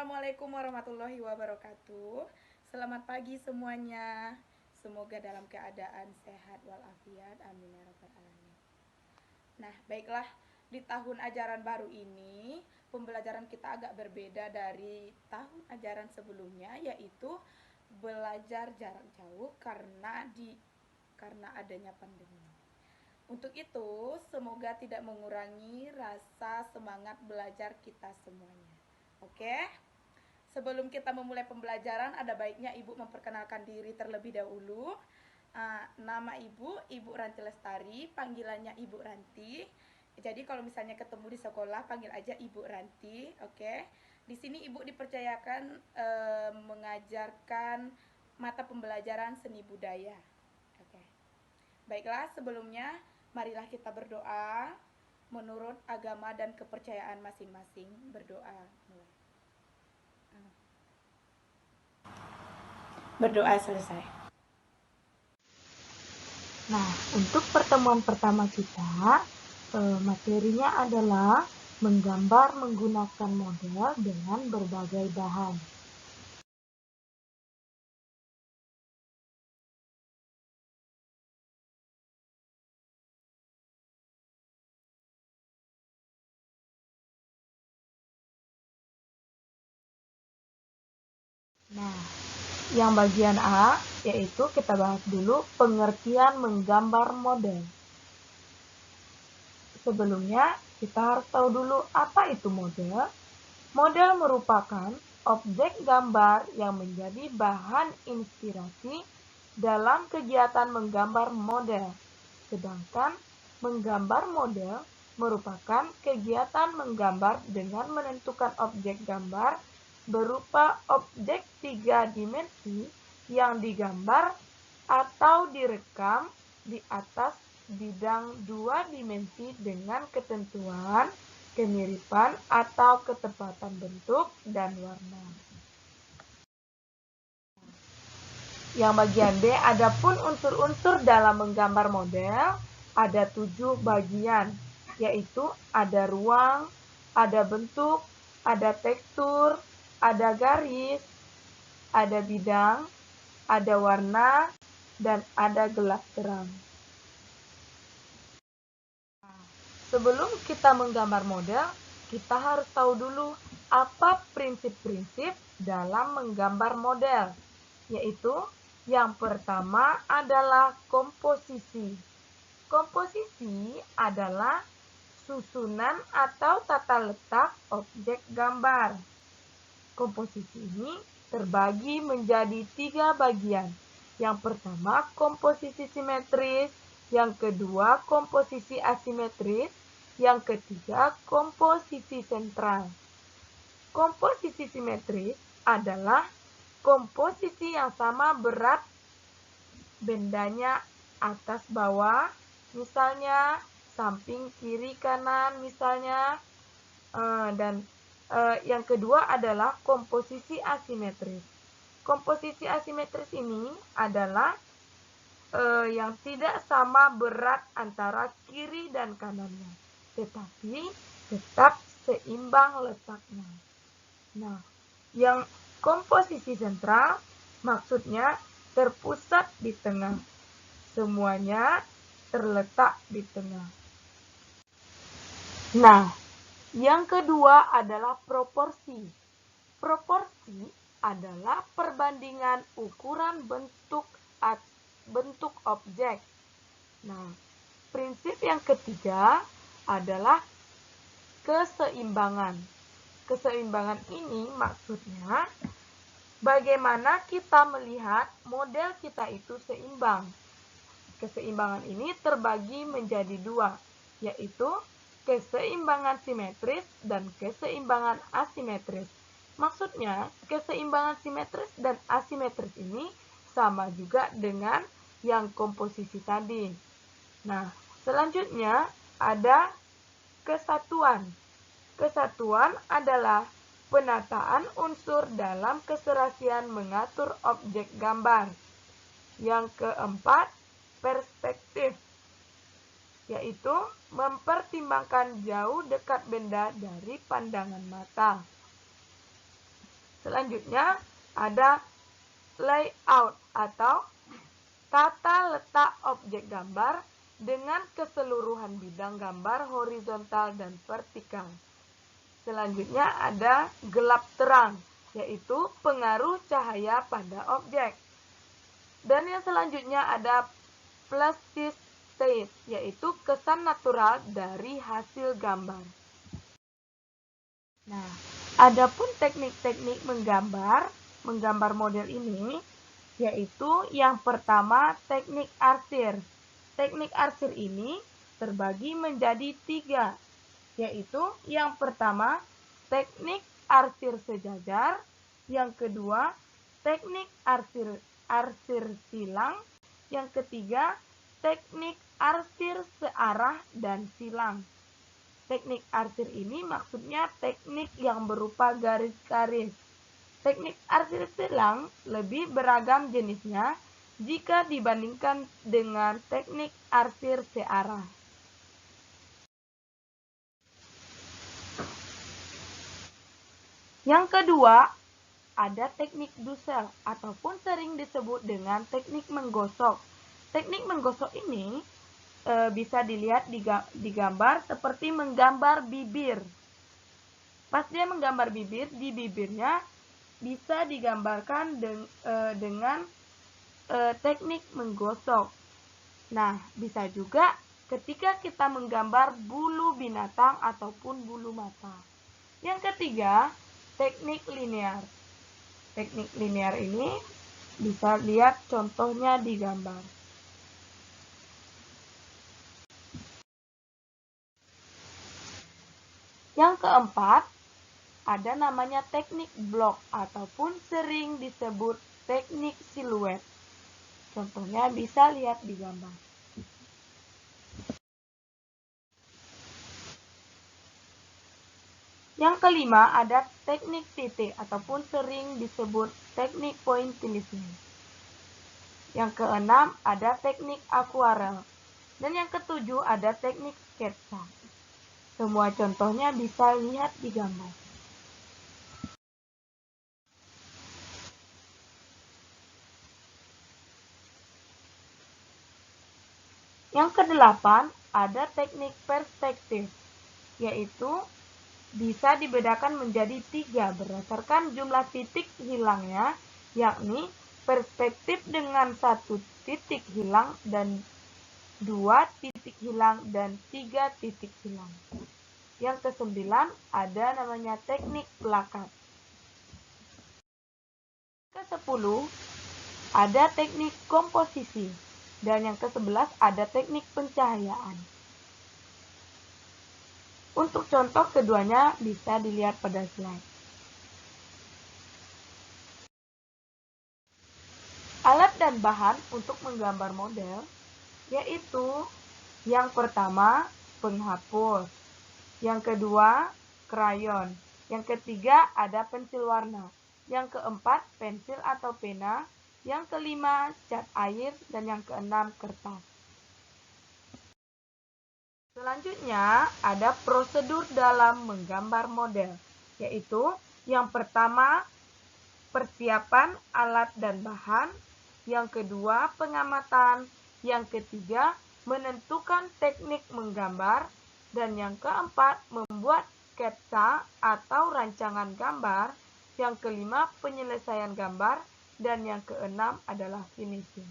Assalamualaikum warahmatullahi wabarakatuh. Selamat pagi semuanya. Semoga dalam keadaan sehat walafiat. Amin ya rabbal alamin. Nah, baiklah, di tahun ajaran baru ini pembelajaran kita agak berbeda dari tahun ajaran sebelumnya, yaitu belajar jarak jauh karena adanya pandemi. Untuk itu, semoga tidak mengurangi rasa semangat belajar kita semuanya. Oke? Sebelum kita memulai pembelajaran, ada baiknya Ibu memperkenalkan diri terlebih dahulu. Nama Ibu Ranti Lestari, panggilannya Ibu Ranti. Jadi kalau misalnya ketemu di sekolah, panggil aja Ibu Ranti, oke? Di sini Ibu dipercayakan mengajarkan mata pembelajaran seni budaya. Oke. Baiklah, sebelumnya marilah kita berdoa menurut agama dan kepercayaan masing-masing. Berdoa mulai. Berdoa selesai. Nah, untuk pertemuan pertama kita, materinya adalah menggambar menggunakan model dengan berbagai bahan. Nah, yang bagian A, yaitu kita bahas dulu pengertian menggambar model. Sebelumnya, kita harus tahu dulu apa itu model. Model merupakan objek gambar yang menjadi bahan inspirasi dalam kegiatan menggambar model. Sedangkan menggambar model merupakan kegiatan menggambar dengan menentukan objek gambar berupa objek 3 dimensi yang digambar atau direkam di atas bidang 2 dimensi dengan ketentuan, kemiripan atau ketepatan bentuk dan warna. Yang bagian B, adapun unsur-unsur dalam menggambar model ada 7 bagian, yaitu ada ruang, ada bentuk, ada tekstur, ada garis, ada bidang, ada warna, dan ada gelap terang. Sebelum kita menggambar model, kita harus tahu dulu apa prinsip-prinsip dalam menggambar model, yaitu yang pertama adalah komposisi. Komposisi adalah susunan atau tata letak objek gambar. Komposisi ini terbagi menjadi 3 bagian. Yang pertama komposisi simetris, yang kedua komposisi asimetris, yang ketiga komposisi sentral. Komposisi simetris adalah komposisi yang sama berat bendanya atas bawah, misalnya samping kiri kanan misalnya, dan yang kedua adalah komposisi asimetris. Komposisi asimetris ini adalah yang tidak sama berat antara kiri dan kanannya, tetapi tetap seimbang letaknya. Nah, yang komposisi sentral maksudnya terpusat di tengah. Semuanya terletak di tengah. Nah, yang kedua adalah proporsi. Proporsi adalah perbandingan ukuran bentuk objek. Nah, prinsip yang ketiga adalah keseimbangan. Keseimbangan ini maksudnya bagaimana kita melihat model kita itu seimbang. Keseimbangan ini terbagi menjadi 2, yaitu keseimbangan simetris dan keseimbangan asimetris. Maksudnya, keseimbangan simetris dan asimetris ini sama juga dengan yang komposisi tadi. Nah, selanjutnya ada kesatuan. Kesatuan adalah penataan unsur dalam keserasian mengatur objek gambar. Yang keempat, perspektif, yaitu mempertimbangkan jauh dekat benda dari pandangan mata. Selanjutnya ada layout atau tata letak objek gambar dengan keseluruhan bidang gambar horizontal dan vertikal. Selanjutnya ada gelap terang, yaitu pengaruh cahaya pada objek. Dan yang selanjutnya ada plastic state, yaitu kesan natural dari hasil gambar. Nah, adapun teknik-teknik menggambar model ini, yaitu yang pertama teknik arsir. Teknik arsir ini terbagi menjadi 3, yaitu yang pertama teknik arsir sejajar, yang kedua teknik arsir silang, yang ketiga teknik arsir searah dan silang. Teknik arsir ini maksudnya teknik yang berupa garis-garis. Teknik arsir silang lebih beragam jenisnya jika dibandingkan dengan teknik arsir searah. Yang kedua, ada teknik dusel ataupun sering disebut dengan teknik menggosok. Teknik menggosok ini bisa dilihat di gambar seperti menggambar bibir. Pas dia menggambar bibir, di bibirnya bisa digambarkan dengan teknik menggosok. Nah, bisa juga ketika kita menggambar bulu binatang ataupun bulu mata. Yang ketiga, teknik linear. Teknik linear ini bisa lihat contohnya di gambar. Yang keempat, ada namanya teknik blok ataupun sering disebut teknik siluet. Contohnya bisa lihat di gambar. Yang kelima, ada teknik titik ataupun sering disebut teknik pointillism. Yang keenam, ada teknik akuarel. Dan yang ketujuh, ada teknik sketsa. Semua contohnya bisa lihat di gambar. Yang kedelapan, ada teknik perspektif, yaitu bisa dibedakan menjadi 3 berdasarkan jumlah titik hilangnya, yakni perspektif dengan 1 titik hilang dan 2 titik hilang dan 3 titik hilang. Yang kesembilan ada namanya teknik plakat. Ke-10 ada teknik komposisi dan yang ke-11 ada teknik pencahayaan. Untuk contoh keduanya bisa dilihat pada slide. Alat dan bahan untuk menggambar model yaitu yang pertama penghapus, yang kedua krayon, yang ketiga ada pensil warna, yang keempat pensil atau pena, yang kelima cat air, dan yang keenam kertas. Selanjutnya ada prosedur dalam menggambar model, yaitu yang pertama persiapan alat dan bahan, yang kedua pengamatan, yang ketiga menentukan teknik menggambar, dan yang keempat membuat sketsa atau rancangan gambar, yang kelima penyelesaian gambar, dan yang keenam adalah finishing.